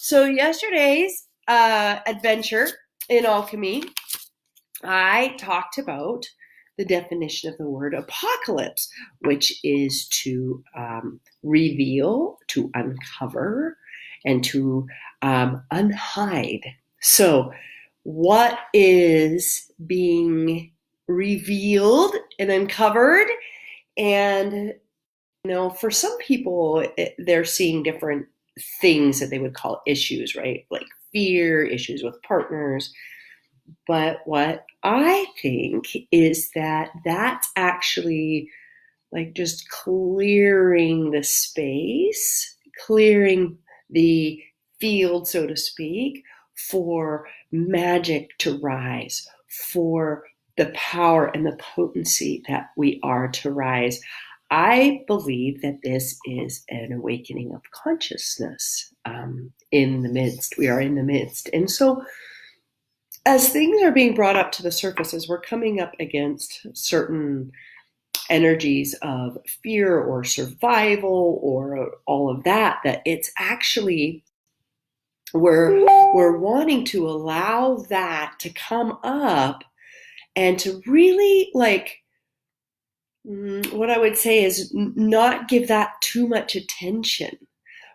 So yesterday's adventure in alchemy, I talked about the definition of the word apocalypse, which is to reveal, to uncover, and to unhide. So what is being revealed and uncovered? And, for some people, they're seeing different things that they would call issues, right? Like fear, issues with partners. But what I think is that that's actually like just clearing the space, clearing the field, so to speak, for magic to rise, for the power and the potency that we are to rise. I believe that this is an awakening of consciousness in the midst. We are in the midst. And so as things are being brought up to the surface, as we're coming up against certain energies of fear or survival or all of that, that it's actually we're wanting to allow that to come up and to really what I would say is not give that too much attention,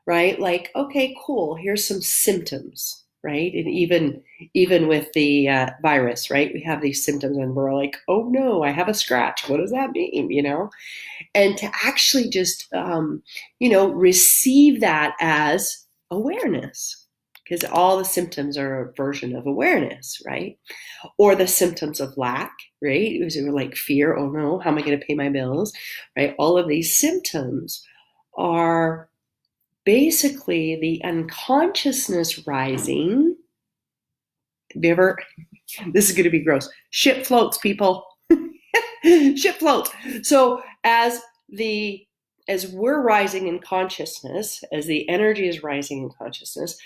right? Like, okay, cool, here's some symptoms, right? And even with the virus, right? We have these symptoms and we're like, oh no, I have a scratch. What does that mean? And to actually just, receive that as awareness, because all the symptoms are a version of awareness, right? Or the symptoms of lack, right? It was like fear, oh no, how am I going to pay my bills, right? All of these symptoms are basically the unconsciousness rising. This is going to be gross. Ship floats, people. Ship floats. So as we're rising in consciousness, as the energy is rising in consciousness,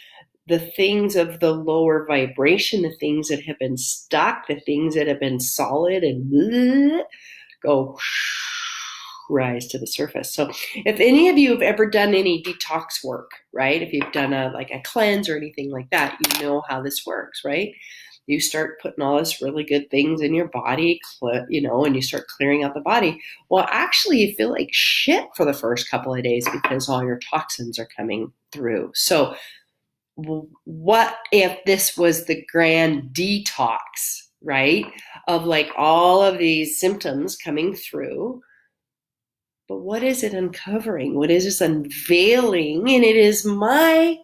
the things of the lower vibration, the things that have been stuck, the things that have been solid and go rise to the surface. So if any of you have ever done any detox work, right? If you've done a cleanse or anything like that, you know how this works, right? You start putting all this really good things in your body, and you start clearing out the body. Well, actually, you feel like shit for the first couple of days because all your toxins are coming through. So what if this was the grand detox, right? Of all of these symptoms coming through. But what is it uncovering? What is this unveiling? And it is my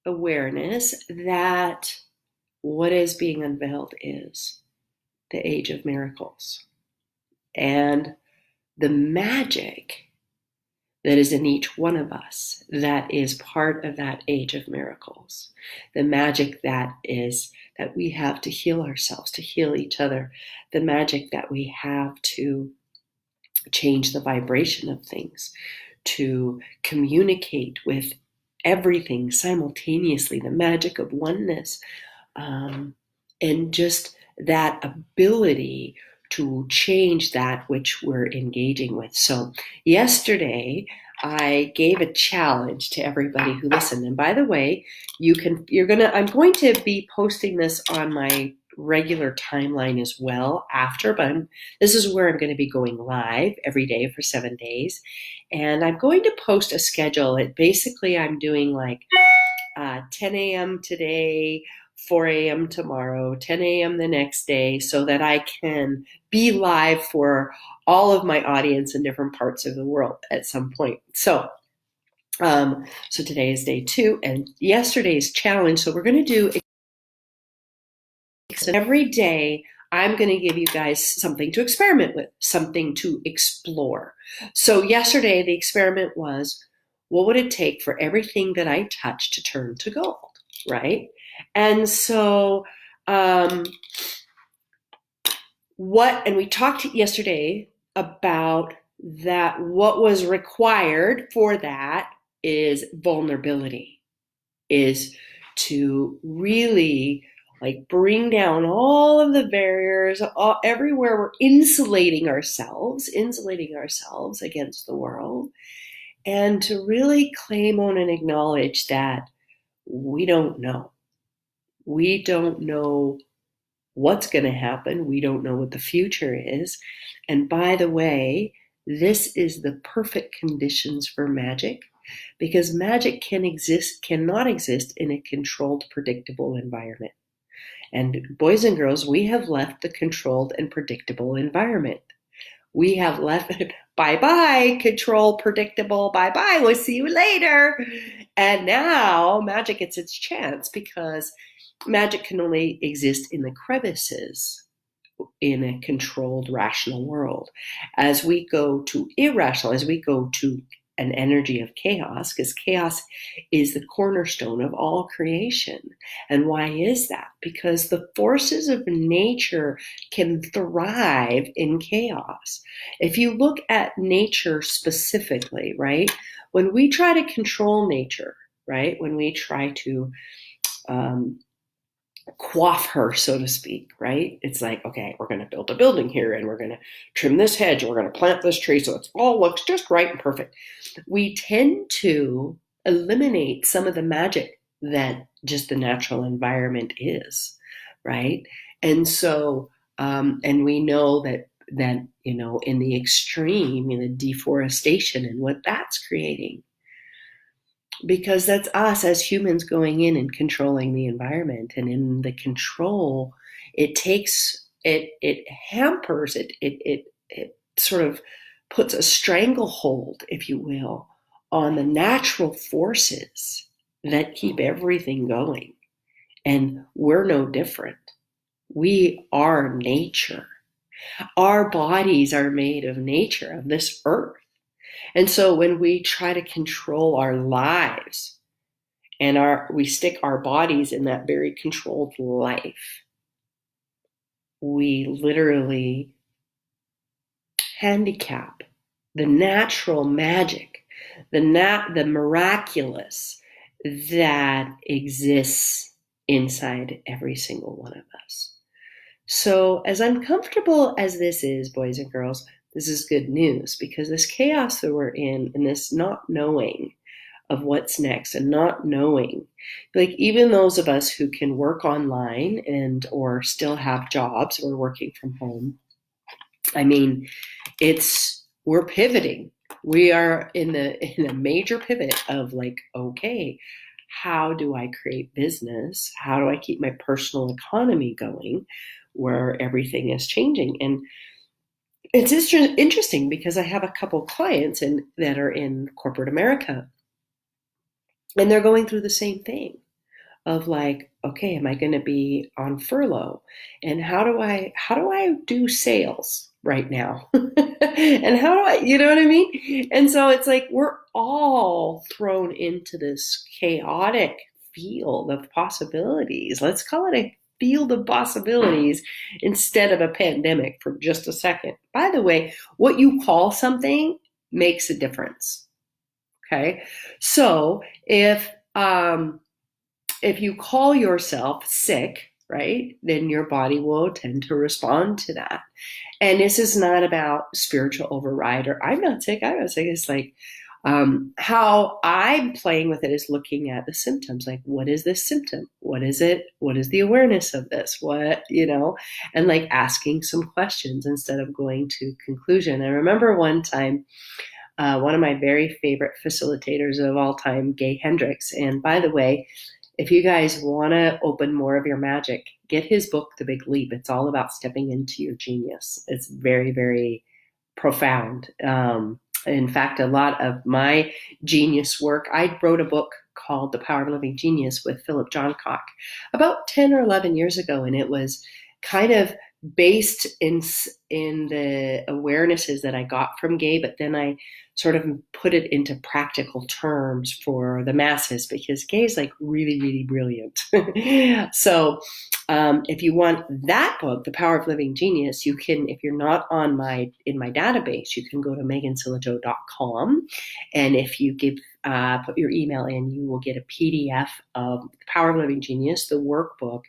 awareness that what is being unveiled is the age of miracles and the magic that is in each one of us that is part of that age of miracles. The magic that we have to heal ourselves, to heal each other. The magic that we have to change the vibration of things, to communicate with everything simultaneously, the magic of oneness, and just that ability to change that which we're engaging with. So yesterday, I gave a challenge to everybody who listened. And by the way, I'm going to be posting this on my regular timeline as well after, but this is where I'm going to be going live every day for 7 days. And I'm going to post a schedule. Basically, I'm doing 10 a.m. today, 4 a.m. tomorrow, 10 a.m. the next day, so that I can be live for all of my audience in different parts of the world at some point. So today is day 2 and yesterday's challenge. So we're going to do every day. I'm going to give you guys something to experiment with, something to explore. So yesterday, the experiment was, what would it take for everything that I touch to turn to gold, right? And so, and we talked yesterday about that what was required for that is vulnerability, is to really bring down all of the barriers, everywhere we're insulating ourselves against the world, and to really claim on and acknowledge that we don't know. We don't know what's going to happen. We don't know what the future is. And by the way, this is the perfect conditions for magic, because magic cannot exist in a controlled, predictable environment. And boys and girls, we have left the controlled and predictable environment. We have left, bye-bye, control, predictable, bye-bye, we'll see you later. And now magic gets its chance, because magic can only exist in the crevices in a controlled, rational world. As we go to irrational, as we go to an energy of chaos, because chaos is the cornerstone of all creation. And why is that? Because the forces of nature can thrive in chaos. If you look at nature specifically, right, when we try to control nature, right, when we try to quaff her, so to speak, right? It's like, okay, we're going to build a building here, and we're going to trim this hedge, and we're going to plant this tree so it all looks just right and perfect. We tend to eliminate some of the magic that just the natural environment is, right? And so, and we know that, you know, in the extreme, in the deforestation and what that's creating, because that's us as humans going in and controlling the environment. And in the control, it hampers it sort of puts a stranglehold, if you will, on the natural forces that keep everything going. And we're no different. We are nature. Our bodies are made of nature, of this earth. And so when we try to control our lives and we stick our bodies in that very controlled life, we literally handicap the natural magic, the miraculous that exists inside every single one of us. So as uncomfortable as this is, boys and girls, this is good news, because this chaos that we're in, and this not knowing of what's next, and not knowing, like even those of us who can work online and or still have jobs or working from home, I mean, we're pivoting. We are in a major pivot of like, okay, how do I create business? How do I keep my personal economy going where everything is changing? And it's interesting because I have a couple clients that are in corporate America, and they're going through the same thing of like, okay, am I going to be on furlough? And how do I do sales right now? And how do I, you know what I mean? And so it's like we're all thrown into this chaotic field of possibilities. Let's call it a field of possibilities instead of a pandemic for just a second. By the way, what you call something makes a difference. Okay. So if you call yourself sick, right, then your body will tend to respond to that. And this is not about spiritual override or I'm not sick. It's like, how I'm playing with it is looking at the symptoms. Like, what is this symptom? What is it? What is the awareness of this? What, you know, and like asking some questions instead of going to conclusion. I remember one time, one of my very favorite facilitators of all time, Gay Hendricks. And by the way, if you guys want to open more of your magic, get his book, The Big Leap. It's all about stepping into your genius. It's very, very profound. In fact, a lot of my genius work, I wrote a book called The Power of Living Genius with Philip Johncock about 10 or 11 years ago. And it was kind of based in the awarenesses that I got from Gay, but then I sort of put it into practical terms for the masses because Gay is like really, really brilliant. So if you want that book, The Power of Living Genius, you can, if you're not in my database, you can go to megansillito.com. And if you put your email in, you will get a PDF of The Power of Living Genius, the workbook,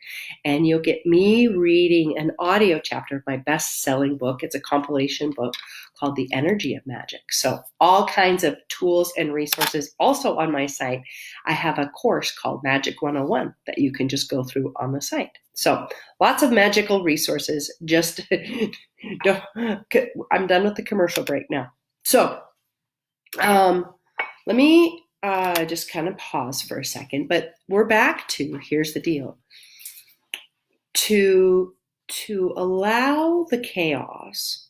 and you'll get me reading an audio chapter of my best-selling best-selling book. It's a compilation book called The Energy of Magic. So all kinds of tools and resources. Also on my site, I have a course called Magic 101 that you can just go through on the site. So lots of magical resources. Just I'm done with the commercial break now. So let me just kind of pause for a second, but we're back to, here's the deal. To allow the chaos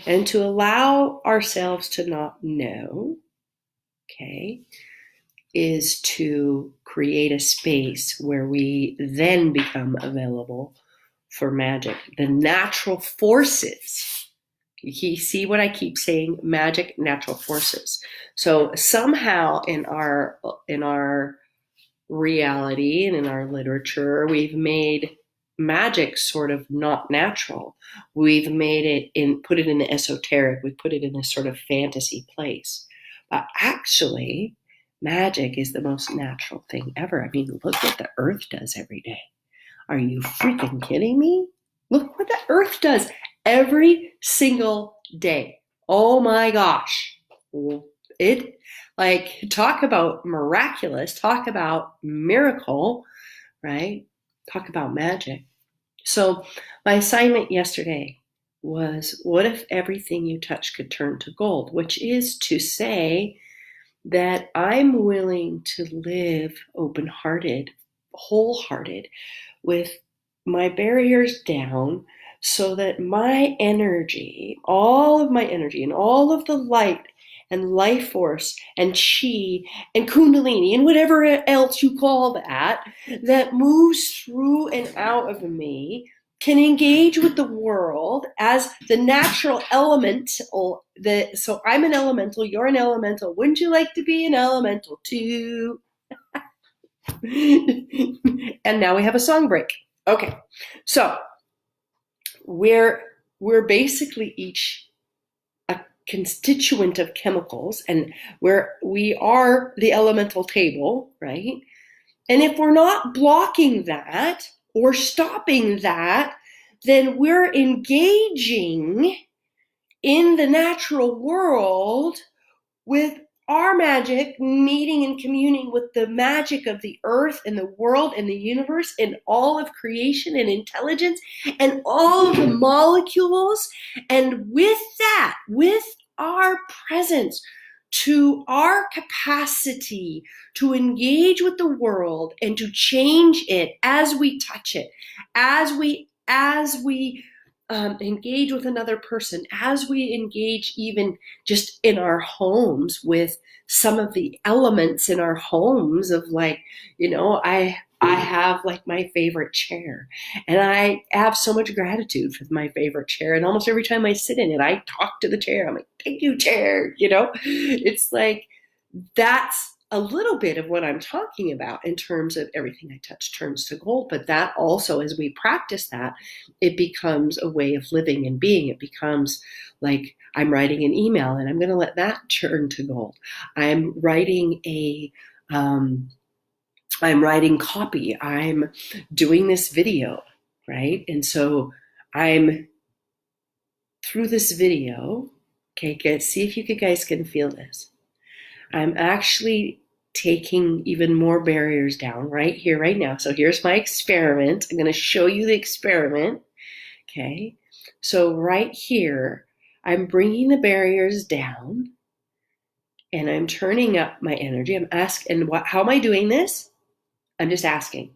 and to allow ourselves to not know, okay, is to create a space where we then become available for magic. The natural forces. You see what I keep saying? Magic, natural forces. So somehow in our reality and in our literature, we've made magic sort of not natural. We've made it put it in the esoteric. We put it in this sort of fantasy place. But actually, magic is the most natural thing ever. I mean, look what the earth does every day. Are you freaking kidding me? Look what the earth does every single day. Oh my gosh. It, like, talk about miraculous, talk about miracle, right? Talk about magic. So my assignment yesterday was, what if everything you touch could turn to gold? Which is to say that I'm willing to live open-hearted, wholehearted, with my barriers down, so that my energy, all of my energy and all of the light and life force and chi and kundalini and whatever else you call that moves through and out of me, can engage with the world as the natural element. So I'm an elemental, you're an elemental. Wouldn't you like to be an elemental too? And now we have a song break. Okay, so we're basically each a constituent of chemicals, and we are the elemental table, right? And if we're not blocking that or stopping that, then we're engaging in the natural world with our magic, meeting and communing with the magic of the earth and the world and the universe and all of creation and intelligence and all of the molecules. And with that, with our presence, to our capacity to engage with the world and to change it as we touch it, as we engage with another person, as we engage even just in our homes with some of the elements in our homes of, like, I have like my favorite chair, and I have so much gratitude for my favorite chair. And almost every time I sit in it, I talk to the chair. I'm like, thank you, chair. It's like, that's a little bit of what I'm talking about in terms of everything I touch turns to gold. But that also, as we practice that, it becomes a way of living and being. It becomes like, I'm writing an email and I'm going to let that turn to gold. I'm writing I'm writing copy. I'm doing this video, right? And so I'm through this video. Okay, guys, see if you guys can feel this. I'm actually taking even more barriers down right here, right now. So here's my experiment. I'm going to show you the experiment. Okay. So right here, I'm bringing the barriers down and I'm turning up my energy. I'm asking, how am I doing this? I'm just asking.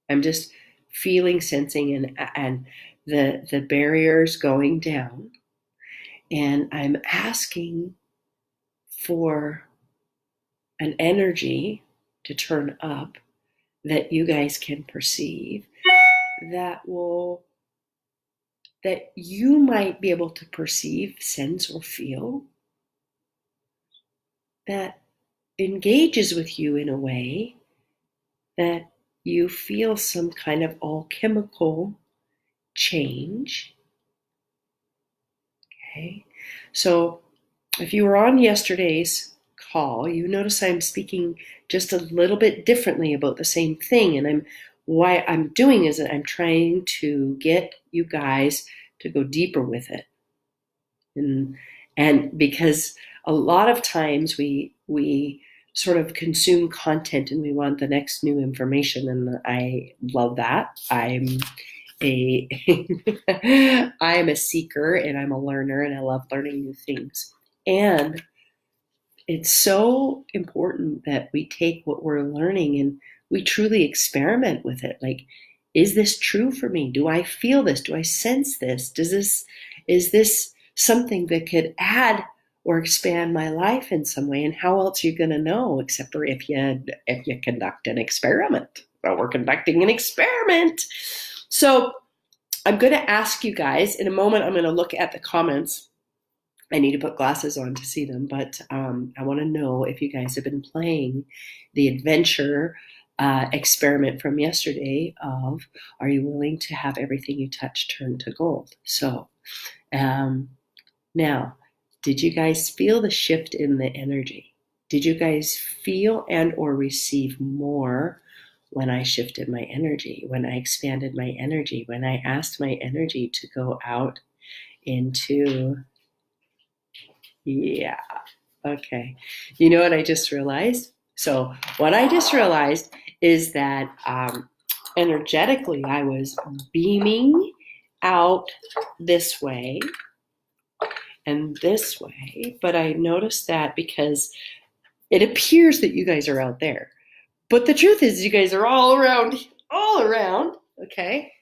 I'm just feeling, sensing, and the barriers going down. And I'm asking for an energy to turn up that you guys can perceive, that you might be able to perceive, sense, or feel, that engages with you in a way that you feel some kind of alchemical change. Okay, so if you were on yesterday's call, you notice I'm speaking just a little bit differently about the same thing. And what I'm doing is that I'm trying to get you guys to go deeper with it. And because a lot of times we sort of consume content and we want the next new information, and I love that. I'm a seeker, and I'm a learner, and I love learning new things. And it's so important that we take what we're learning and we truly experiment with it. Like, is this true for me? Do I feel this? Do I sense this? Is this something that could add or expand my life in some way? And how else are you going to know except for if you conduct an experiment? Well, we're conducting an experiment. So I'm going to ask you guys in a moment. I'm going to look at the comments. I need to put glasses on to see them, but I want to know if you guys have been playing the adventure experiment from yesterday of, are you willing to have everything you touch turn to gold? So now, did you guys feel the shift in the energy? Did you guys feel and or receive more when I shifted my energy, when I expanded my energy, when I asked my energy to go out into... Yeah. Okay. You know what I just realized? So what I just realized is that energetically I was beaming out this way and this way, but I noticed that because it appears that you guys are out there, but the truth is you guys are all around, okay?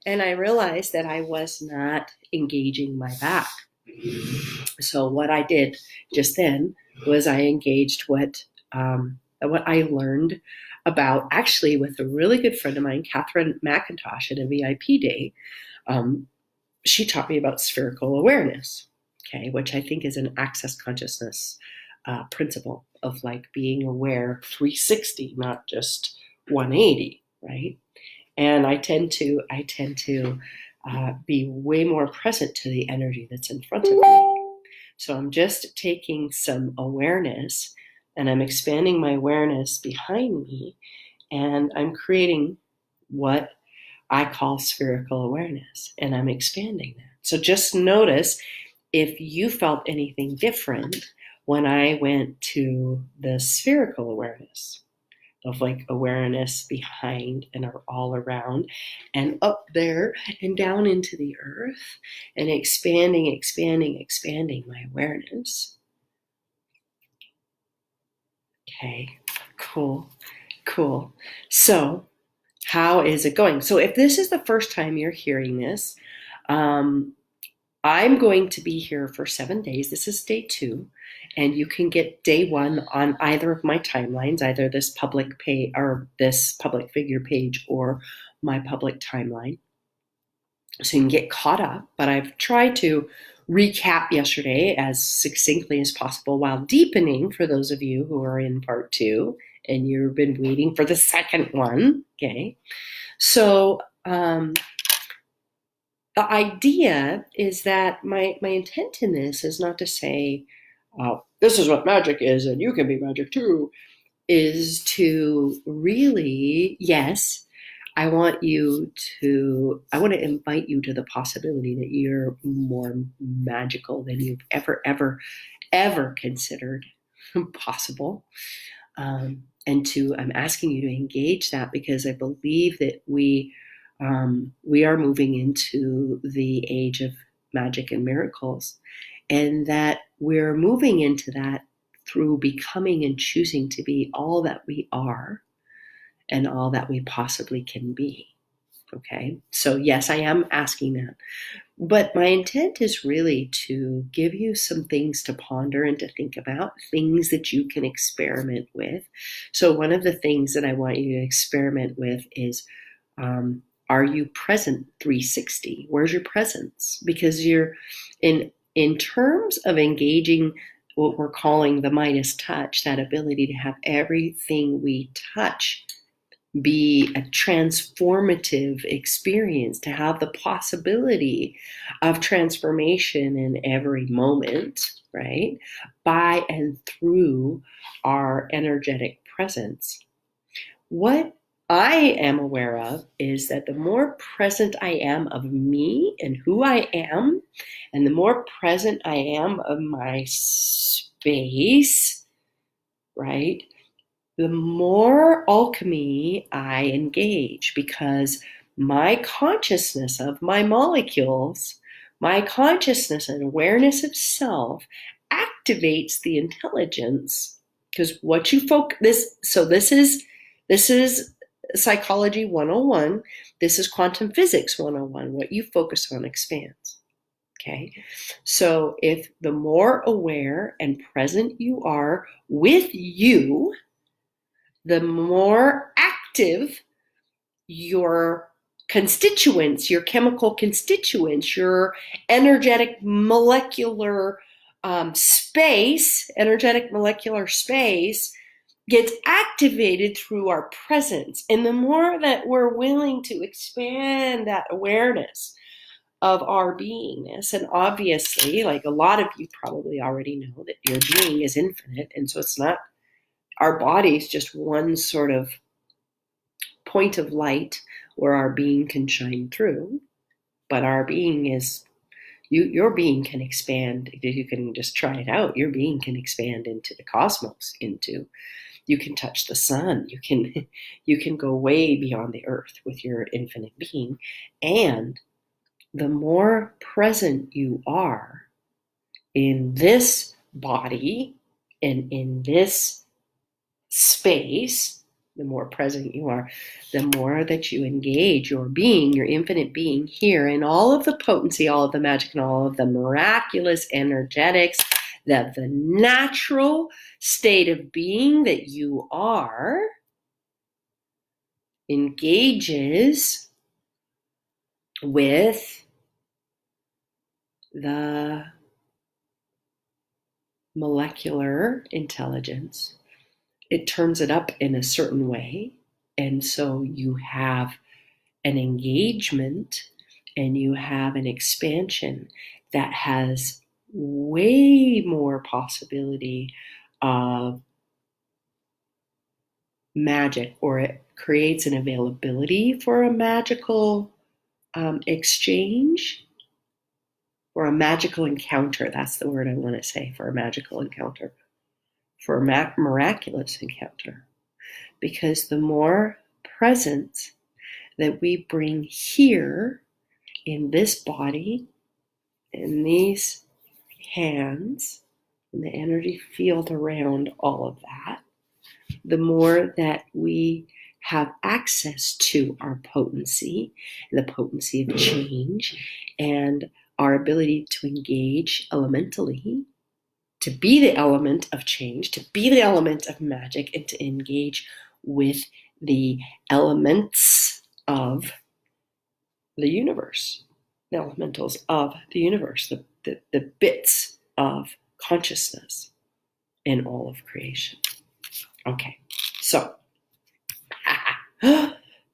And I realized that I was not engaging my back. So what I did just then was I engaged what I learned about, actually, with a really good friend of mine, Catherine McIntosh, at a VIP day. She taught me about spherical awareness, okay, which I think is an access consciousness principle of like being aware 360, not just 180, right? And I tend to be way more present to the energy that's in front of me. So I'm just taking some awareness and I'm expanding my awareness behind me, and I'm creating what I call spherical awareness, and I'm expanding that. So just notice if you felt anything different when I went to the spherical awareness of like awareness behind and all around and up there and down into the earth and expanding my awareness. Okay, cool. So how is it going? So if this is the first time you're hearing this, I'm going to be here for 7 days. This is day 2. And you can get day 1 on either of my timelines, either this public page or this public figure page or my public timeline. So you can get caught up, but I've tried to recap yesterday as succinctly as possible while deepening for those of you who are in part 2 and you've been waiting for the second one, okay? So the idea is that my intent in this is not to say, this is what magic is and you can be magic too, is to really, yes, I want to invite you to the possibility that you're more magical than you've ever considered possible. I'm asking you to engage that because I believe that we are moving into the age of magic and miracles, and that we're moving into that through becoming and choosing to be all that we are and all that we possibly can be. Okay, so yes, I am asking that. But my intent is really to give you some things to ponder and to think about, things that you can experiment with. So one of the things that I want you to experiment with is, are you present 360? Where's your presence? Because you're in terms of engaging what we're calling the Midas touch, that ability to have everything we touch be a transformative experience, to have the possibility of transformation in every moment, right? By and through our energetic presence. What I am aware of is that the more present I am of me and who I am, and the more present I am of my space, right, the more alchemy I engage, because my consciousness of my molecules, my consciousness and awareness of self activates the intelligence. Because what you focus, this is psychology 101. This is quantum physics 101. What you focus on expands. Okay. So if the more aware and present you are with you, the more active your constituents, your chemical constituents, your energetic molecular energetic molecular space gets activated through our presence. And the more that we're willing to expand that awareness of our beingness, and obviously, like a lot of you probably already know that your being is infinite, and so it's not, our body is just one sort of point of light where our being can shine through, but our being is, your being can expand. If you can just try it out, your being can expand into the cosmos, you can touch the sun, you can go way beyond the earth with your infinite being. And the more present you are in this body and in this space, the more present you are, the more that you engage your being, your infinite being here, in all of the potency, all of the magic, and all of the miraculous energetics, that the natural state of being that you are engages with the molecular intelligence. It turns it up in a certain way. And so you have an engagement and you have an expansion that has way more possibility of magic, or it creates an availability for a magical exchange, or a magical encounter. That's the word I want to say, for a magical encounter, for a miraculous encounter. Because the more presence that we bring here in this body, in these hands, in the energy field around all of that, the more that we have access to our potency, and the potency of change, and our ability to engage elementally, to be the element of change, to be the element of magic, and to engage with the elements of the universe, the elementals of the universe, the bits of consciousness in all of creation. Okay, so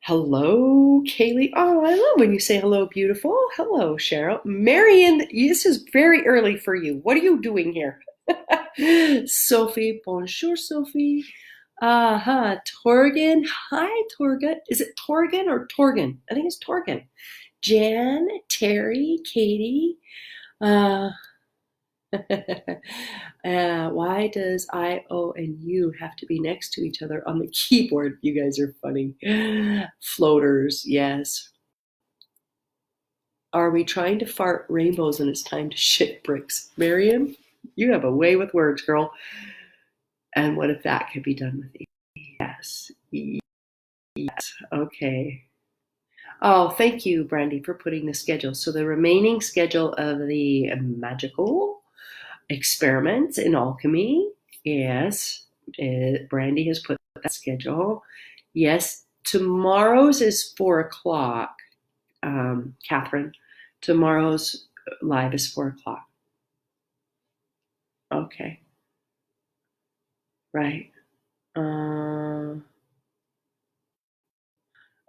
hello, Kaylee. Oh, I love when you say hello, beautiful. Hello, Cheryl. Marion, this is very early for you. What are you doing here? Sophie, bonjour, Sophie. Torgan. Hi, Torgan. Is it Torgan or Torgan? I think it's Torgan. Jan, Terry, Katie. Why does I, O, and U have to be next to each other on the keyboard? You guys are funny. Floaters, yes. Are we trying to fart rainbows and it's time to shit bricks? Marion, you have a way with words, girl. And what if that could be done with yes? Yes. Okay. Oh, thank you, Brandy, for putting the schedule. So the remaining schedule of the magical experiments in alchemy, yes, Brandy has put that schedule. Yes, tomorrow's is 4:00. Catherine, tomorrow's live is 4:00. Okay, right.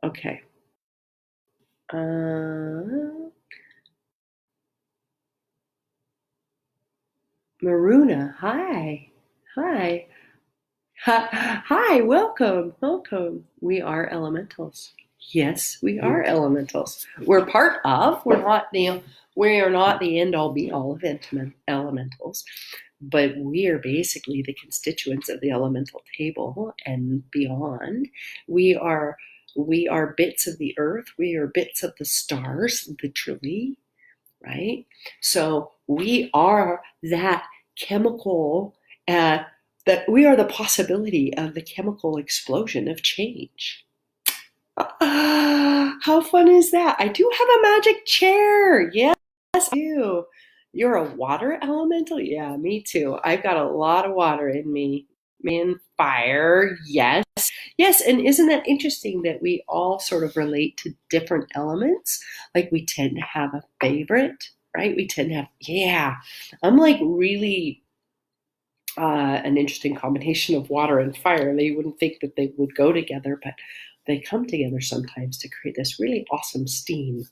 Okay. Maruna, hi. Hi, welcome, welcome. We are elementals. Yes, we are elementals. We're part of. We are not the end all be all of elementals, but we are basically the constituents of the elemental table and beyond. We are we are bits of the earth. We are bits of the stars, literally, right? So we are that chemical, that we are the possibility of the chemical explosion of change. How fun is that? I do have a magic chair. Yes, I do. You're a water elemental? Yeah, me too. I've got a lot of water in me. Man, fire. Yes. Yes, and isn't that interesting that we all sort of relate to different elements? Like we tend to have a favorite, right? We tend to have, yeah. I'm like really an interesting combination of water and fire. And you wouldn't think that they would go together, but they come together sometimes to create this really awesome steam.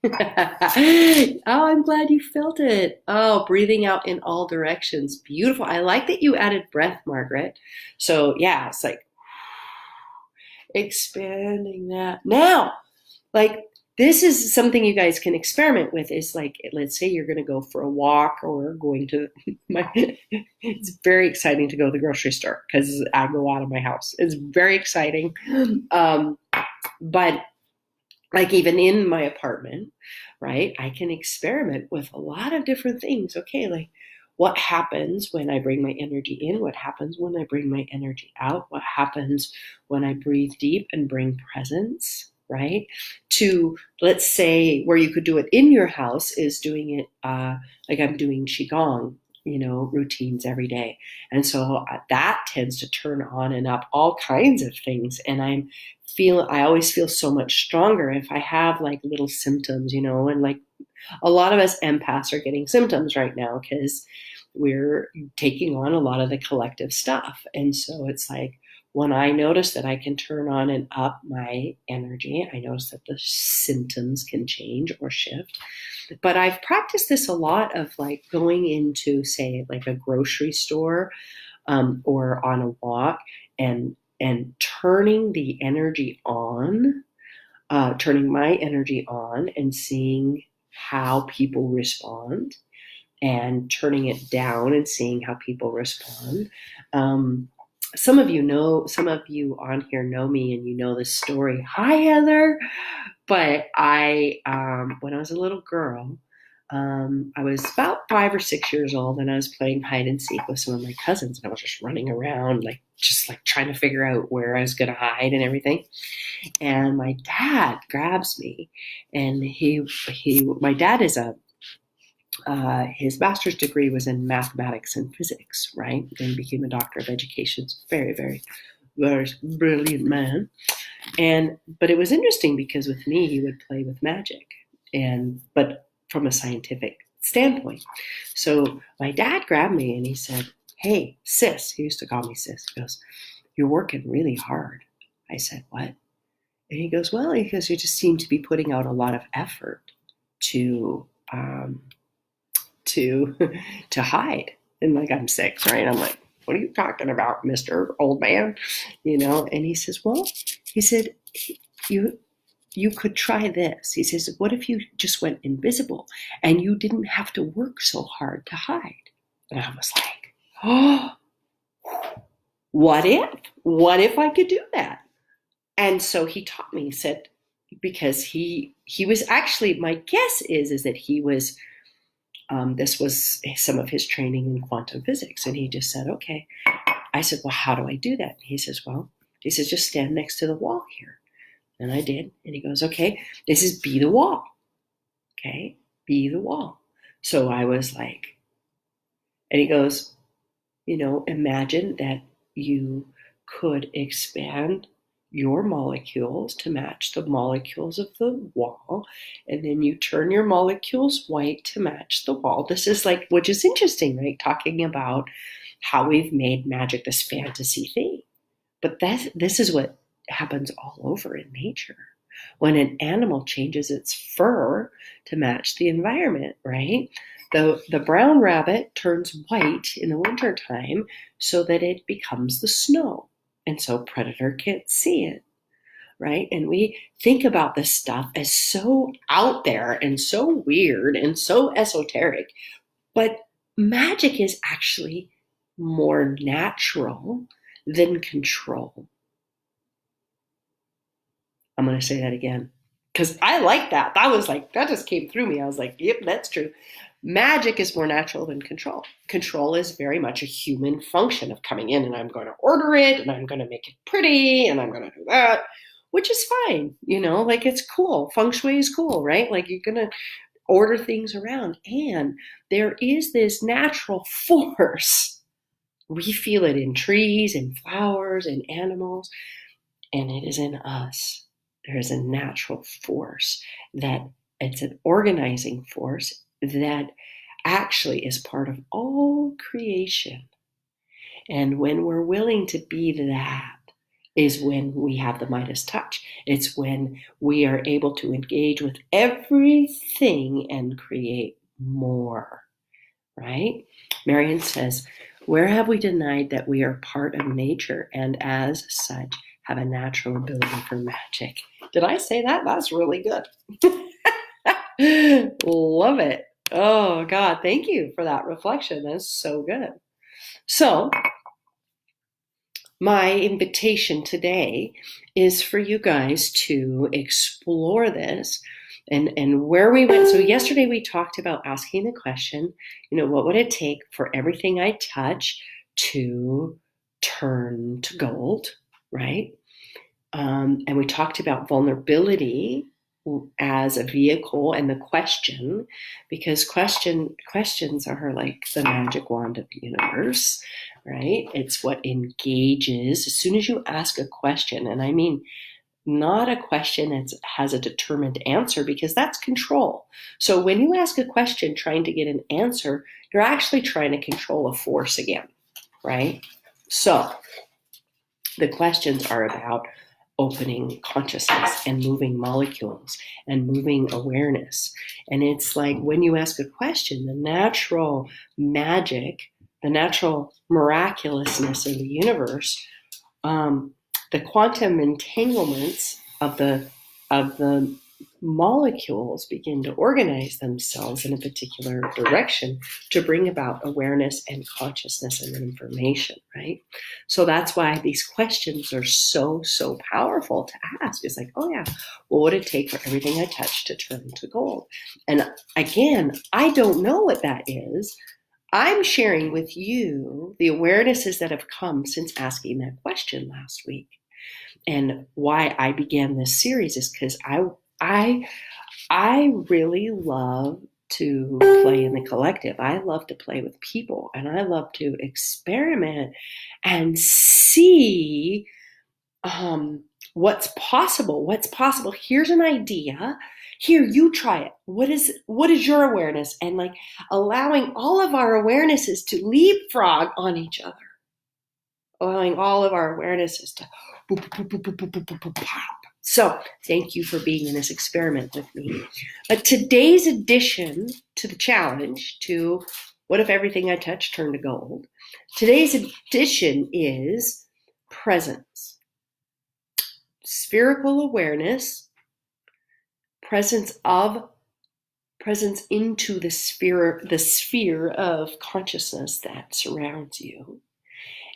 Oh, I'm glad you felt it. Oh, breathing out in all directions. Beautiful. I like that you added breath, Margaret. So, yeah, it's like expanding that. Now, like, this is something you guys can experiment with is like, let's say you're going to go for a walk or going to it's very exciting to go to the grocery store because I go out of my house. It's very exciting. But like even in my apartment, right, I can experiment with a lot of different things. Okay, like what happens when I bring my energy in? What happens when I bring my energy out? What happens when I breathe deep and bring presence, right? To, let's say, where you could do it in your house is doing it like I'm doing Qigong, routines every day. And so that tends to turn on and up all kinds of things. And I always feel so much stronger if I have like little symptoms, and like a lot of us empaths are getting symptoms right now because we're taking on a lot of the collective stuff. And so it's like when I notice that I can turn on and up my energy, I notice that the symptoms can change or shift. But I've practiced this a lot of like going into, say, like a grocery store or on a walk and turning the energy on, turning my energy on and seeing how people respond and turning it down and seeing how people respond. Some of you on here know me and you know this story. Hi, Heather. But when I was a little girl, I was about 5 or 6 years old and I was playing hide and seek with some of my cousins and I was just running around, just trying to figure out where I was going to hide and everything. And my dad grabs me and my dad is his master's degree was in mathematics and physics, right? Then he became a doctor of education. Very, very, very brilliant man. But it was interesting because with me, he would play with magic, but from a scientific standpoint. So my dad grabbed me and he said, "Hey, sis," he used to call me sis. He goes, "You're working really hard." I said, "What?" And he goes, "Well," he goes, "you just seem to be putting out a lot of effort to to hide." And I'm 6, right? I'm like, "What are you talking about, Mr. Old Man?" And he says, "Well," he said, you could try this. He says, "What if you just went invisible and you didn't have to work so hard to hide?" And I was like, "Oh, what if? What if I could do that?" And so he taught me. He said, because he was actually, my guess is that he was, this was some of his training in quantum physics. And he just said, "Okay." I said, "Well, how do I do that?" He says, "Just stand next to the wall here." And I did. And he goes, "Okay, this is be the wall." Okay, be the wall. So I was like, and he goes, "Imagine that you could expand your molecules to match the molecules of the wall, and then you turn your molecules white to match the wall." This is which is interesting, right? Talking about how we've made magic this fantasy thing. But this is what happens all over in nature. When an animal changes its fur to match the environment, right? The brown rabbit turns white in the wintertime so that it becomes the snow. And so predator can't see it, right? And we think about this stuff as so out there and so weird and so esoteric. But magic is actually more natural than control. I'm going to say that again because I like that. That just came through me. I was like, yep, that's true. Magic is more natural than control. Control is very much a human function of coming in and I'm going to order it and I'm going to make it pretty and I'm going to do that, which is fine. Like it's cool. Feng Shui is cool, right? Like you're going to order things around. And there is this natural force. We feel it in trees and flowers and animals, and it is in us. There is a natural force that it's an organizing force that actually is part of all creation. And when we're willing to be that is when we have the Midas touch. It's when we are able to engage with everything and create more, right? Marion says, where have we denied that we are part of nature and as such have a natural ability for magic? Did I say that? That's really good. Love it. Oh, God, thank you for that reflection. That's so good. So, my invitation today is for you guys to explore this and where we went. So yesterday we talked about asking the question, what would it take for everything I touch to turn to gold, right? And we talked about vulnerability as a vehicle and the question, because questions are like the magic wand of the universe, right? It's what engages. As soon as you ask a question, and I mean not a question that has a determined answer, because that's control. So when you ask a question trying to get an answer, you're actually trying to control a force again, right? So the questions are about opening consciousness and moving molecules and moving awareness. And it's like when you ask a question, the natural magic, the natural miraculousness of the universe, the quantum entanglements of the molecules begin to organize themselves in a particular direction to bring about awareness and consciousness and information, right? So that's why these questions are so powerful to ask. It's like, oh yeah, what would it take for everything I touch to turn to gold? And again, I don't know what that is. I'm sharing with you the awarenesses that have come since asking that question last week. And why I began this series is because I really love to play in the collective. I love to play with people and I love to experiment and see what's possible. Here's an idea. Here, you try it. What is your awareness? And like allowing all of our awarenesses to leapfrog on each other. Allowing all of our awarenesses to pop. So thank you for being in this experiment with me. But today's addition to the challenge to what if everything I touch turned to gold? Today's addition is presence. Spherical awareness, presence into the sphere of consciousness that surrounds you.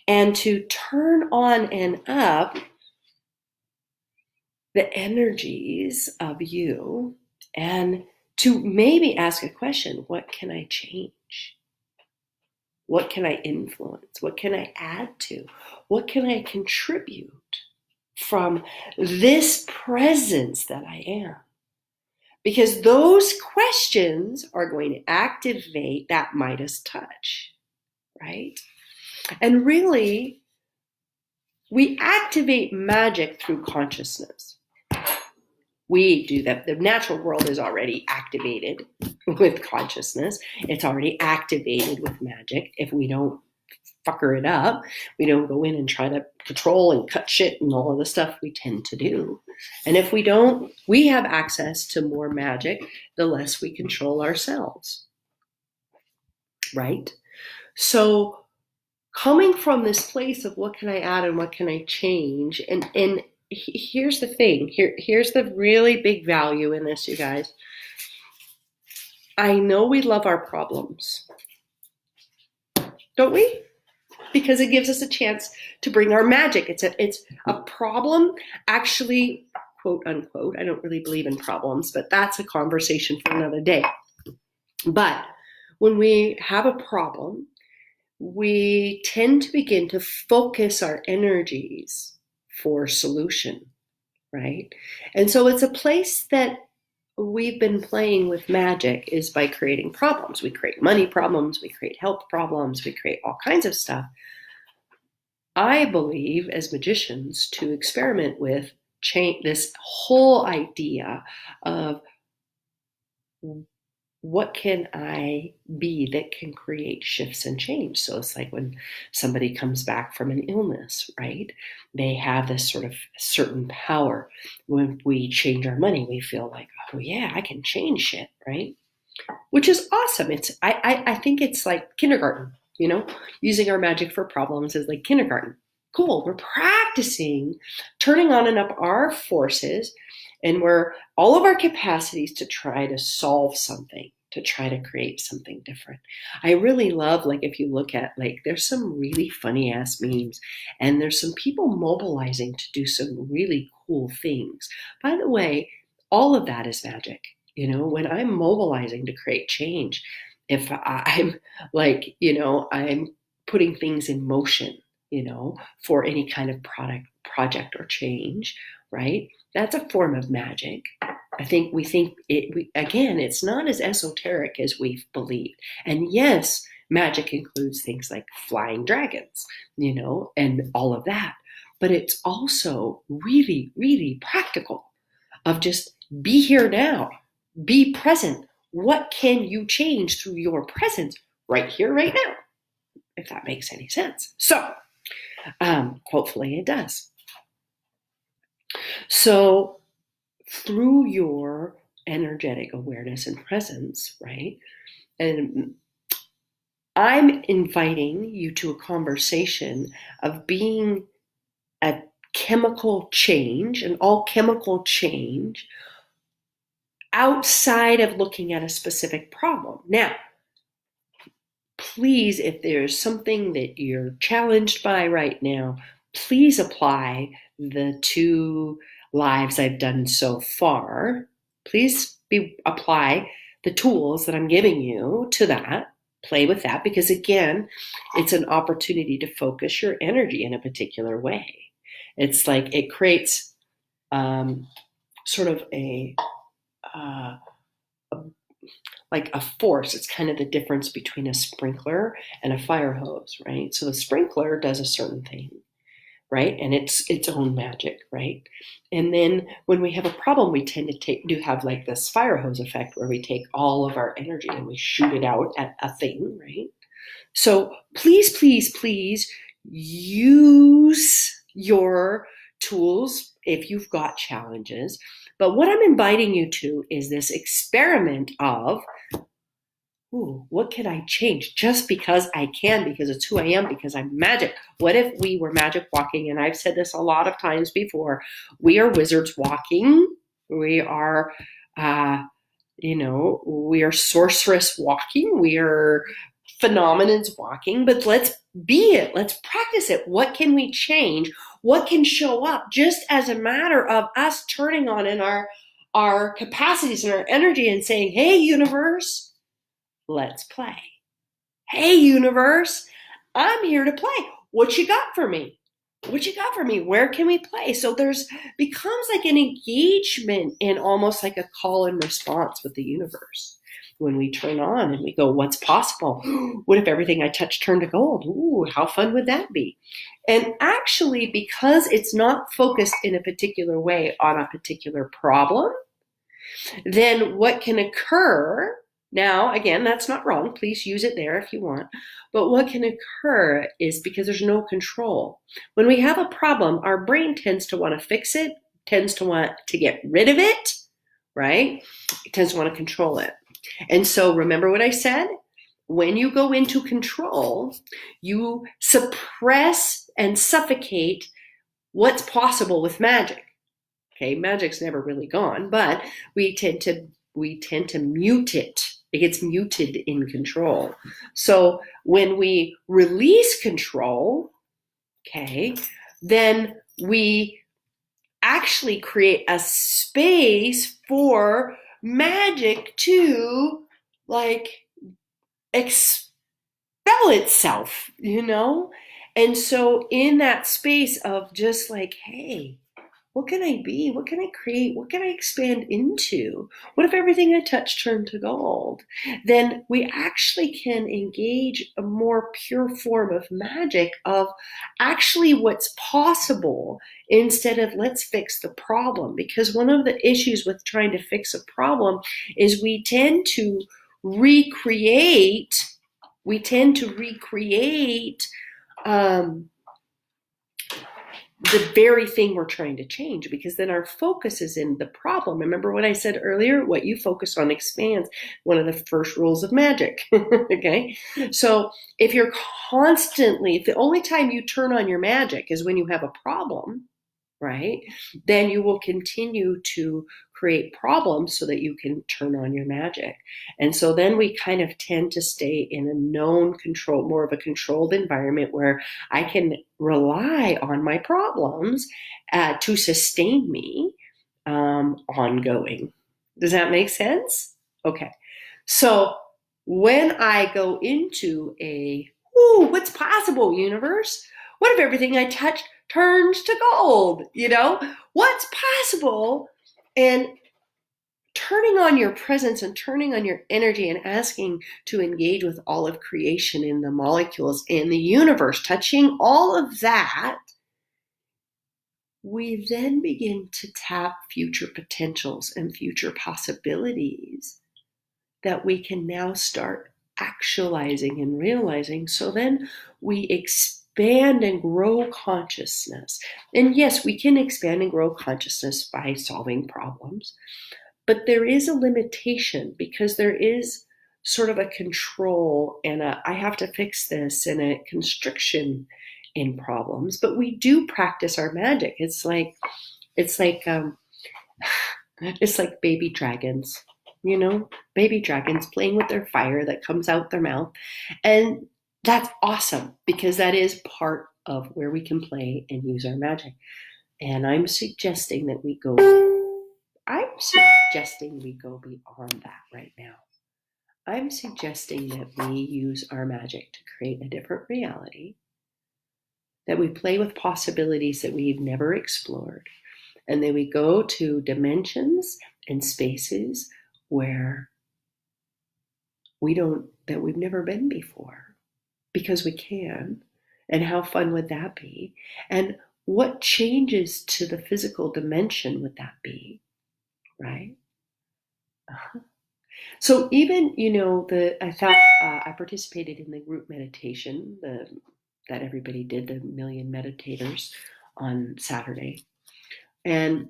And to turn on and up the energies of you and to maybe ask a question, what can I change? What can I influence? What can I add to? What can I contribute from this presence that I am? Because those questions are going to activate that Midas touch, right? And really, we activate magic through consciousness. We do that. The natural world is already activated with consciousness. It's already activated with magic. If we don't fucker it up, we don't go in and try to control and cut shit and all of the stuff we tend to do. And if we don't, we have access to more magic the less we control ourselves. right? So coming from this place of what can I add and what can I change, and here's the thing, here's the really big value in this, you guys. I know we love our problems, don't we? Because it gives us a chance to bring our magic. It's a problem, actually, quote unquote. I don't really believe in problems, but that's a conversation for another day. But when we have a problem, we tend to begin to focus our energies for solution, right? And so it's a place that we've been playing with magic, is by creating problems. We create money problems, we create health problems, we create all kinds of stuff. I believe, as magicians, to experiment with change, this whole idea of what can I be that can create shifts and change. So it's like when somebody comes back from an illness, right? They have this sort of certain power. When we change our money, we feel like, oh yeah, I can change shit, right? Which is awesome. I think it's like kindergarten, using our magic for problems is like kindergarten. Cool. We're practicing turning on and up our forces and we're all of our capacities to try to solve something, to try to create something different. I really love, like, if you look at, like, there's some really funny ass memes and there's some people mobilizing to do some really cool things. By the way, all of that is magic. When I'm mobilizing to create change, if I'm like, I'm putting things in motion, for any kind of project or change, right? That's a form of magic. I think again, it's not as esoteric as we've believed. And yes, magic includes things like flying dragons, and all of that. But it's also really, really practical of just be here now, be present. What can you change through your presence right here, right now? If that makes any sense. So, hopefully it does. So through your energetic awareness and presence, right? And I'm inviting you to a conversation of being a chemical change, an alchemical change outside of looking at a specific problem. Now, please, if there's something that you're challenged by right now, please apply the 2 lives I've done so far. Please apply the tools that I'm giving you to that. Play with that, because again, it's an opportunity to focus your energy in a particular way. It's like it creates sort of like a force. It's kind of the difference between a sprinkler and a fire hose, right? So the sprinkler does a certain thing, right? And it's its own magic, right? And then when we have a problem, we tend to have like this fire hose effect where we take all of our energy and we shoot it out at a thing, right? So please, please, please use your tools if you've got challenges. But what I'm inviting you to is this experiment of, what can I change just because I can, because it's who I am, because I'm magic? What if we were magic walking? And I've said this a lot of times before. We are wizards walking. We are, we are sorceress walking. We are phenomenons walking. But let's be it. Let's practice it. What can we change? What can show up just as a matter of us turning on in our capacities and our energy and saying, hey, universe, let's play. Hey, universe, I'm here to play. What you got for me? What you got for me? Where can we play? So becomes like an engagement and almost like a call and response with the universe. When we turn on and we go, what's possible? What if everything I touch turned to gold? Ooh, how fun would that be? And actually, because it's not focused in a particular way on a particular problem, then what can occur, now, again, that's not wrong. Please use it there if you want. But what can occur is, because there's no control, when we have a problem, our brain tends to want to fix it, tends to want to get rid of it, right? It tends to want to control it. And so remember what I said? when you go into control, you suppress and suffocate what's possible with magic. Okay, magic's never really gone, but we tend to mute it. It gets muted in control. So when we release control, okay, then we actually create a space for magic to like expel itself, And so in that space of just like, hey, what can I be? What can I create? What can I expand into? What if everything I touch turned to gold? Then we actually can engage a more pure form of magic of actually what's possible instead of let's fix the problem. Because one of the issues with trying to fix a problem is we tend to recreate the very thing we're trying to change, because then our focus is in the problem. Remember what I said earlier? What you focus on expands. One of the first rules of magic. Okay? So if the only time you turn on your magic is when you have a problem, right? Then you will continue to create problems so that you can turn on your magic. And so then we kind of tend to stay in a known control, more of a controlled environment where I can rely on my problems to sustain me ongoing. Does that make sense? Okay. So when I go into what's possible, universe? What if everything I touch turns to gold? What's possible? And turning on your presence and turning on your energy and asking to engage with all of creation in the molecules in the universe, touching all of that, we then begin to tap future potentials and future possibilities that we can now start actualizing and realizing. So then we expand and grow consciousness. And yes, we can expand and grow consciousness by solving problems, but there is a limitation because there is sort of a control and I have to fix this and a constriction in problems. But we do practice our magic. It's like baby dragons, baby dragons playing with their fire that comes out their mouth. And that's awesome because that is part of where we can play and use our magic. And I'm suggesting we go beyond that right now. I'm suggesting that we use our magic to create a different reality, that we play with possibilities that we've never explored, and then we go to dimensions and spaces where we've never been before, because we can. And how fun would that be? And what changes to the physical dimension would that be? Right? Uh-huh. So even, I participated in the group meditation that everybody did, the Million Meditators on Saturday. And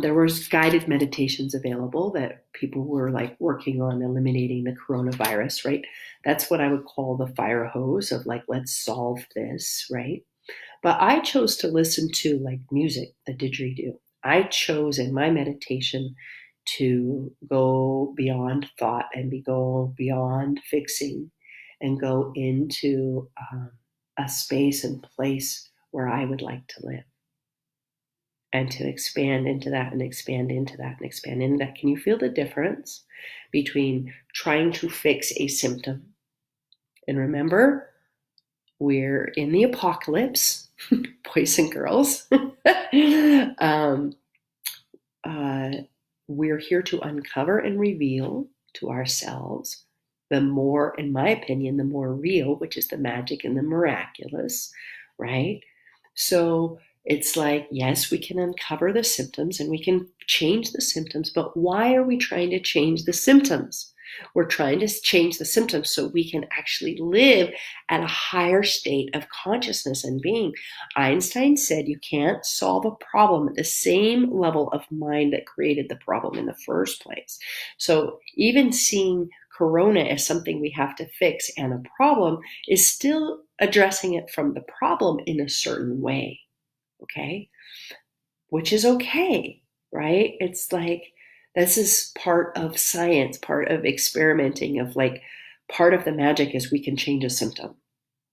there was guided meditations available that people were like working on eliminating the coronavirus, right? That's what I would call the fire hose of like, let's solve this, right? But I chose to listen to like music, the didgeridoo. I chose in my meditation to go beyond thought and go beyond fixing and go into a space and place where I would like to live. And to expand into that and expand into that and expand into that. Can you feel the difference between trying to fix a symptom? And remember, we're in the apocalypse, boys and girls. We're here to uncover and reveal to ourselves the more, in my opinion, the more real, which is the magic and the miraculous, right? So it's like, yes, we can uncover the symptoms and we can change the symptoms, but why are we trying to change the symptoms? We're trying to change the symptoms so we can actually live at a higher state of consciousness and being. Einstein said you can't solve a problem at the same level of mind that created the problem in the first place. So even seeing corona as something we have to fix and a problem is still addressing it from the problem in a certain way, okay? Which is okay, right? It's like, this is part of science, part of experimenting, of like, part of the magic is we can change a symptom.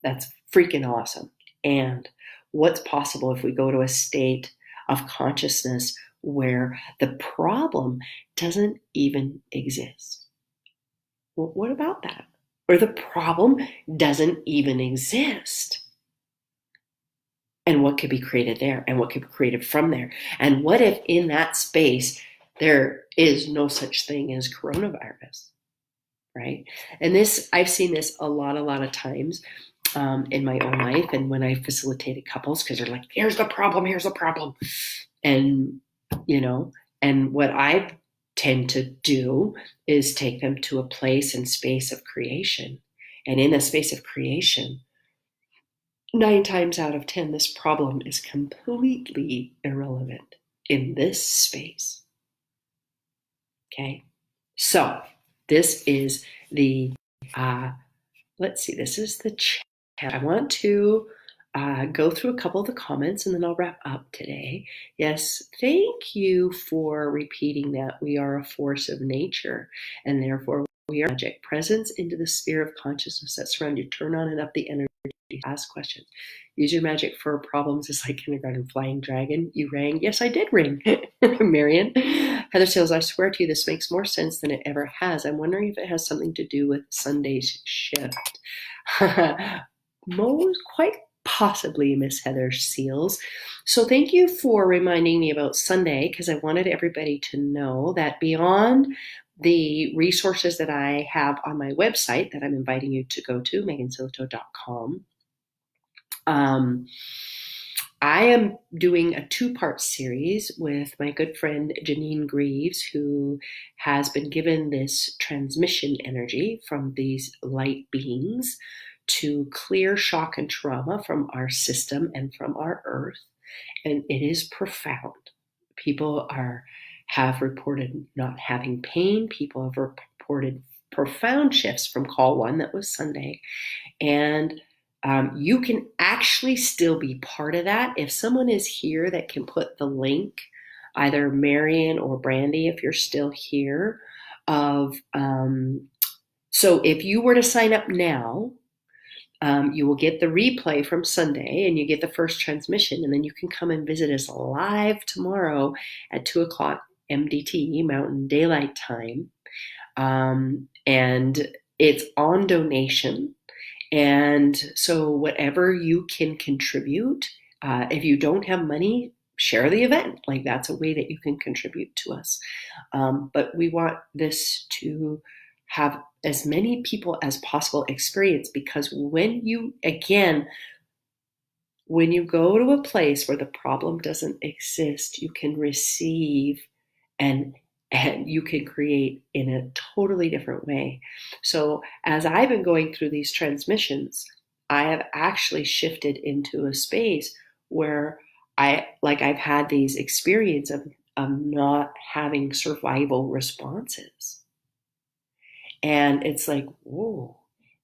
That's freaking awesome. And what's possible if we go to a state of consciousness where the problem doesn't even exist? Well, what about that? Or the problem doesn't even exist. And what could be created there? And what could be created from there? And what if in that space there is no such thing as coronavirus, right? And this, I've seen this a lot of times in my own life, and when I facilitated couples, because they're like, here's the problem, and and what I tend to do is take them to a place and space of creation. And in a space of creation, 9 times out of 10, this problem is completely irrelevant in this space. Okay, so this is the this is the chat. I want to go through a couple of the comments and then I'll wrap up today. Yes, thank you for repeating that. We are a force of nature, and therefore we are magic. Presence into the sphere of consciousness that surrounds you. Turn on and up the energy. Ask questions. Use your magic for problems. It's like kindergarten. Flying dragon. You rang. Yes, I did ring. Marion. Heather Sales, I swear to you, this makes more sense than it ever has. I'm wondering if it has something to do with Sunday's shift. Most quite possibly, Miss Heather Seals. So thank you for reminding me about Sunday, because I wanted everybody to know that beyond the resources that I have on my website that I'm inviting you to go to, megansilito.com, I am doing a 2-part series with my good friend Janine Greaves, who has been given this transmission energy from these light beings to clear shock and trauma from our system and from our earth. And it is profound. People have reported not having pain. People have reported profound shifts from call 1, that was Sunday. And you can actually still be part of that. If someone is here that can put the link, either Marion or Brandy, if you're still here, so if you were to sign up now, you will get the replay from Sunday and you get the first transmission, and then you can come and visit us live tomorrow at 2 o'clock MDT, Mountain Daylight Time. And it's on donation. And so whatever you can contribute, if you don't have money, share the event. Like, that's a way that you can contribute to us. But we want this to have as many people as possible experience, because when you go to a place where the problem doesn't exist, you can receive and you can create in a totally different way. So as I've been going through these transmissions, I have actually shifted into a space where I've had these experiences of not having survival responses. And it's like, whoa,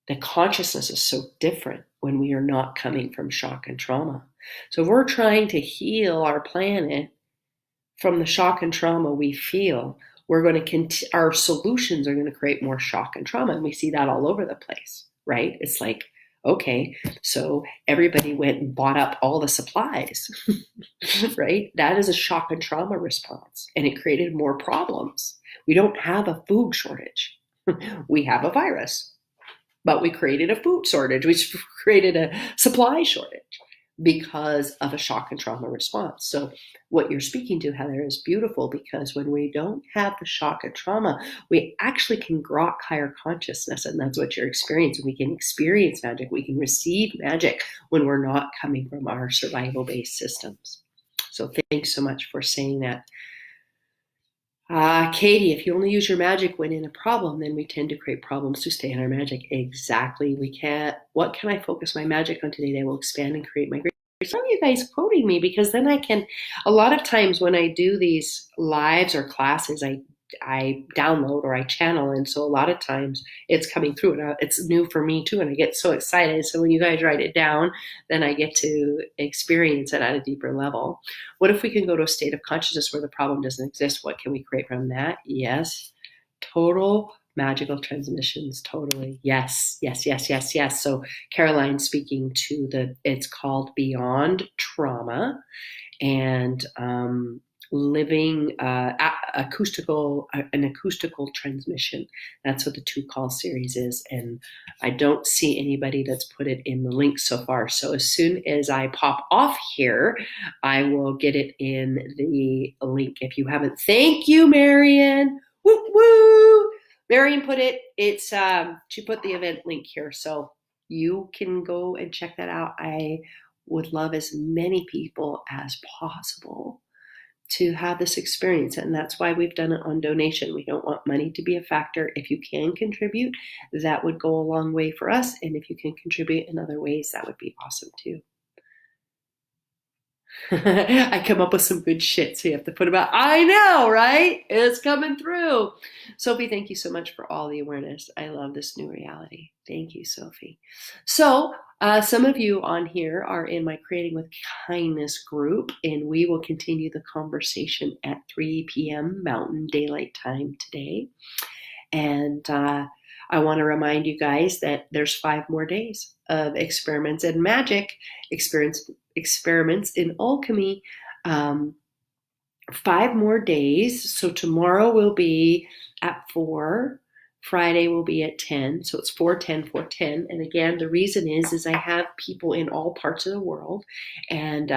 the consciousness is so different when we are not coming from shock and trauma. So if we're trying to heal our planet from the shock and trauma we feel, we're going to our solutions are going to create more shock and trauma. And we see that all over the place, right? It's like, okay, so everybody went and bought up all the supplies, right? That is a shock and trauma response, and it created more problems. We don't have a food shortage. We have a virus, but we created a food shortage. We created a supply shortage because of a shock and trauma response. So what you're speaking to, Heather, is beautiful, because when we don't have the shock and trauma, we actually can grok higher consciousness, and that's what you're experiencing. We can experience magic. We can receive magic when we're not coming from our survival-based systems. So thanks so much for saying that. Katie, if you only use your magic when in a problem, then we tend to create problems to stay in our magic. Exactly. What can I focus my magic on today that will expand and create my great? Some of you guys quoting me, because then I can, a lot of times when I do these lives or classes, I download or I channel. And so a lot of times it's coming through, and it's new for me too. And I get so excited. So when you guys write it down, then I get to experience it at a deeper level. What if we can go to a state of consciousness where the problem doesn't exist? What can we create from that? Yes. Total magical transmissions. Totally. Yes. Yes. Yes. Yes. Yes. So Caroline speaking to it's called Beyond Trauma, and living an acoustical transmission. That's what the 2 call series is. And I don't see anybody that's put it in the link so far. So as soon as I pop off here, I will get it in the link. If you haven't, thank you, Marion. Woo woo. Marion put it, she put the event link here. So you can go and check that out. I would love as many people as possible to have this experience. And that's why we've done it on donation. We don't want money to be a factor. If you can contribute, that would go a long way for us. And if you can contribute in other ways, that would be awesome too. I come up with some good shit, so you have to put them out. I know, right? It's coming through. Sophie, thank you so much for all the awareness. I love this new reality. Thank you, Sophie. So some of you on here are in my Creating with Kindness group, and we will continue the conversation at 3 p.m. Mountain Daylight Time today. And I want to remind you guys that there's 5 more days of experiments in magic, experiments in alchemy, 5 more days. So tomorrow will be at 4, Friday will be at 10. So it's 4:10, 4:10. And again, the reason is I have people in all parts of the world, and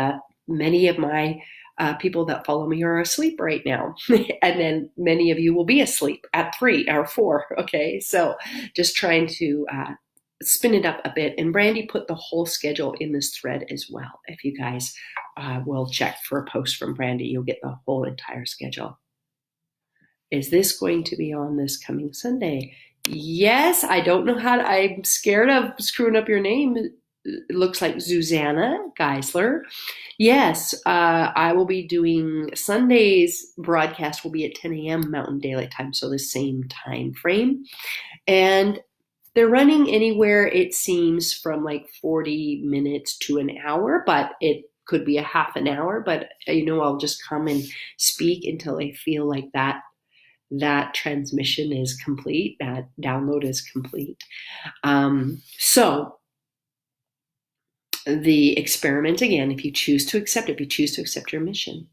many of my people that follow me are asleep right now. And then many of you will be asleep at 3 or 4. Okay. So just trying to spin it up a bit. And Brandy put the whole schedule in this thread as well. If you guys will check for a post from Brandy, you'll get the whole entire schedule. Is this going to be on this coming Sunday? Yes. I don't know I'm scared of screwing up your name. It looks like Susanna Geisler. Yes, I will be doing Sunday's broadcast will be at 10 a.m. Mountain Daylight Time, so the same time frame. And they're running anywhere, it seems, from like 40 minutes to an hour, but it could be a half an hour. But, I'll just come and speak until I feel like that transmission is complete, that download is complete. So the experiment, again, if you choose to accept it, if you choose to accept your mission,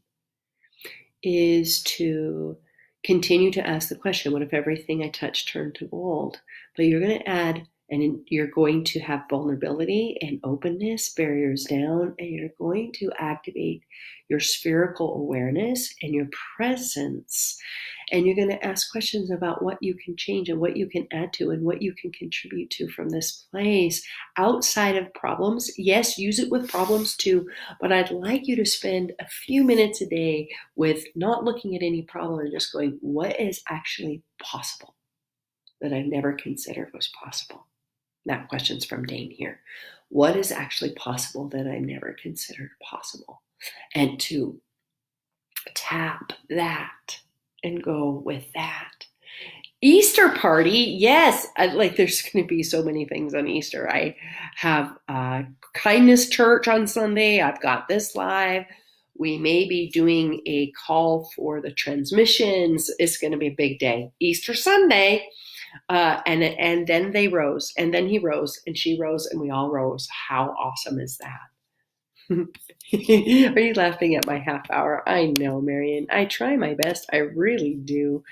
is to continue to ask the question, what if everything I touch turned to gold? But you're going to add, and you're going to have vulnerability and openness, barriers down, and you're going to activate your spherical awareness and your presence. And you're going to ask questions about what you can change and what you can add to and what you can contribute to from this place outside of problems. Yes, use it with problems too, but I'd like you to spend a few minutes a day with not looking at any problem and just going, what is actually possible that I never considered was possible? That question's from Dane here. What is actually possible that I never considered possible? And to tap that and go with that. Easter party, yes. There's going to be so many things on Easter. I have Kindness Church on Sunday. I've got this live. We may be doing a call for the transmissions. It's going to be a big day. Easter Sunday. And then they rose, and then he rose, and she rose, and we all rose. How awesome is that? Are you laughing at my half hour? I know, Marion. I try my best. I really do.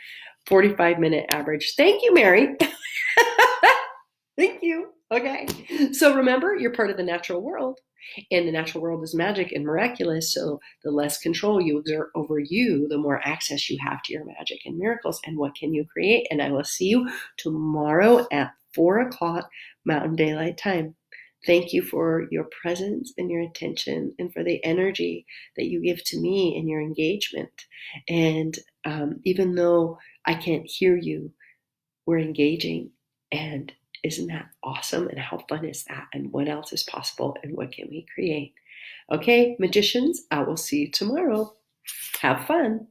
45-minute average. Thank you, Mary. Thank you. Okay. So remember, you're part of the natural world, and the natural world is magic and miraculous. So the less control you exert over you, the more access you have to your magic and miracles. And what can you create? And I will see you tomorrow at 4:00 Mountain Daylight Time. Thank you for your presence and your attention, and for the energy that you give to me and your engagement. And even though I can't hear you, we're engaging. And isn't that awesome? And how fun is that? And what else is possible? And what can we create? Okay, magicians, I will see you tomorrow. Have fun.